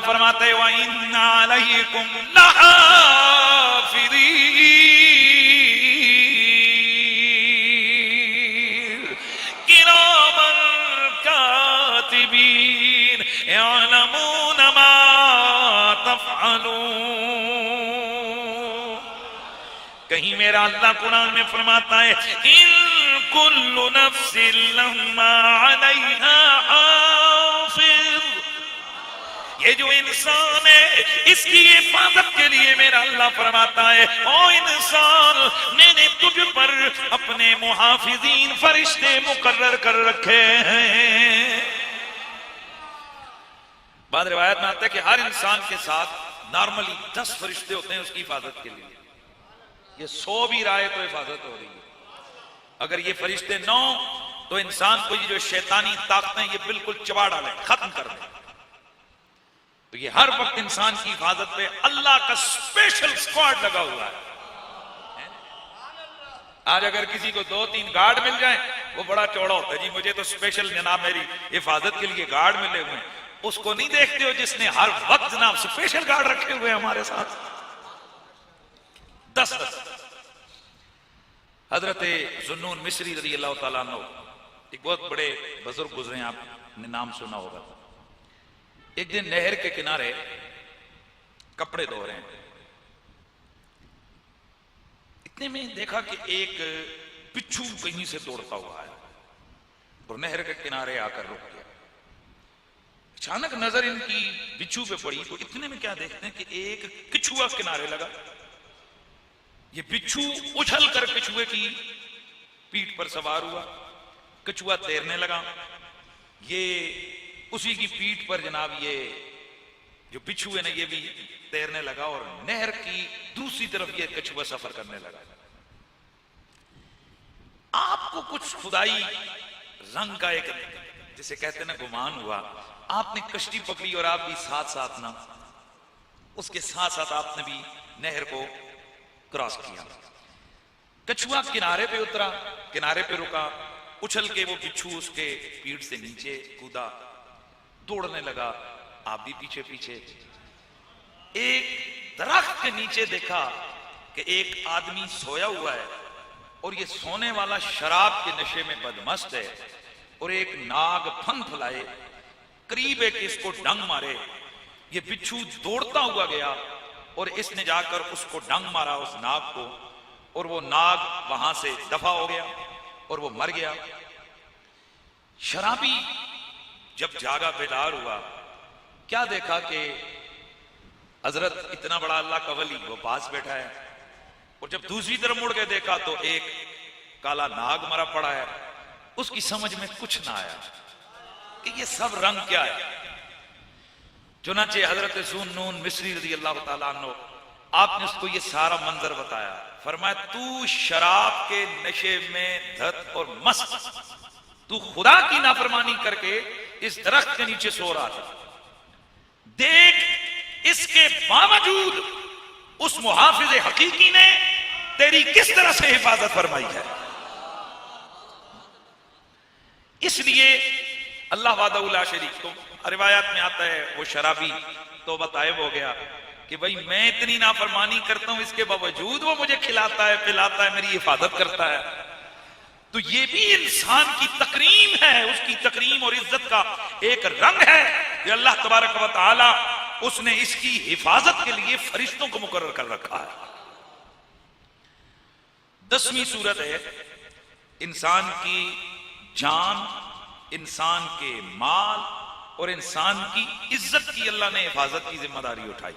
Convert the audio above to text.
फरमाते व इन्ना अलैकुम लहाफिज़ीन किरामन कातिबीन यअलमूना मा तफ़अलून। कहीं मेरा अल्लाह कुरान में फरमाता है इन कुल्लु नफ्सिन लम्मा अलैहा हाफिज़, ये जो इंसान है इसकी हिफाजत के लिए मेरा अल्लाह फरमाता है ओ इंसान, मैंने तुझ पर अपने मुहाफिजीन फरिश्ते मुकर्रर कर रखे हैं। बाद रिवायत में आता है कि हर इंसान के साथ नॉर्मली 10 फरिश्ते होते हैं उसकी हिफाजत के लिए। ये 100 भी रहा है तो हिफाजत हो रही है। अगर ये फरिश्ते 9 तो इंसान को ये जो शैतानी ताकतें ये बिल्कुल चबा डाले, खत्म कर दे। तो ये हर वक्त इंसान की हिफाजत पे अल्लाह का स्पेशल स्क्वाड लगा हुआ है। आज अगर किसी को 2-3 गार्ड मिल जाए वो बड़ा चौड़ा होता है, जी मुझे तो स्पेशल जनाब मेरी हिफाजत के लिए गार्ड मिले हुए हैं। उसको नहीं देखते हो जिसने हर वक्त जनाब स्पेशल गार्ड रखे हुए हैं हमारे साथ। 10 हजरत ज़ुन्नून मिस्री रज़ी अल्लाह ताला अन्हु एक बहुत बड़े बुजुर्ग गुजरे, आपने नाम सुना होगा। एक दिन नहर के किनारे कपड़े धो रहे हैं, इतने में देखा कि एक बिच्छू कहीं से दौड़ता हुआ है और नहर के किनारे आकर रुक गया। अचानक नजर इनकी बिच्छू पे पड़ी तो इतने में क्या देखते हैं कि एक कछुआ किनारे लगा। ये बिच्छू उछल कर कछुए की पीठ पर सवार हुआ, कछुआ तैरने लगा, ये उसी की पीठ पर जनाब ये जो बिच्छू है ना ये भी तैरने लगा और नहर की दूसरी तरफ ये कछुआ सफर करने लगा। आपको कुछ खुदाई रंग का एक जिसे कहते हैं ना गुमान हुआ, आपने कश्ती पकड़ी और आप भी साथ साथ ना उसके साथ साथ आपने भी नहर को क्रॉस किया। कछुआ किनारे पे उतरा, किनारे पे रुका, उछल के वो बिच्छू उसके पीठ से नीचे कूदा, दौड़ने लगा, आप भी पीछे पीछे। एक दरख्त के नीचे देखा कि एक आदमी सोया हुआ है और ये सोने वाला शराब के नशे में बदमस्त है और एक नाग फन फैलाए करीब है कि इसको डंग मारे। ये बिच्छू दौड़ता हुआ गया और इसने जाकर उसको डंग मारा उस नाग को और वो नाग वहां से दफा हो गया और वो मर गया। शराबी जब जागा बेदार हुआ, क्या देखा कि हजरत इतना बड़ा अल्लाह का वली वो पास बैठा है और जब दूसरी तरफ मुड़ के देखा तो एक काला नाग मरा पड़ा है। उसकी समझ में कुछ ना आया कि ये सब रंग क्या है। चुनाचे हजरत ज़ुन्नून मिस्री रज़ी अल्लाह ताला अन्हु आपने उसको ये सारा मंजर बताया। फरमाया तू शराब के नशे में धत और मस्त, तू खुदा की नाफरमानी करके इस दरख्त के नीचे सो रहा था, देख इसके बावजूद उस मुहाफिज हकीकी ने तेरी किस तरह से हिफाजत फरमाई है। इसलिए अल्लाह वादा शरीक को रिवायात में आता है वो शराबी तो बतायब हो गया कि भाई मैं इतनी नाफरमानी करता हूं इसके बावजूद वो मुझे खिलाता है पिलाता है मेरी हिफाजत करता है। तो ये भी इंसान की तकरीम है, उसकी तकरीम और इज्जत का एक रंग है कि अल्लाह तबारक व तआला उसने इसकी हिफाजत के लिए फरिश्तों को मुकर्रर कर रखा है। 10वीं सूरत है इंसान की जान, इंसान के माल और इंसान की इज्जत की अल्लाह ने हिफाजत की जिम्मेदारी उठाई।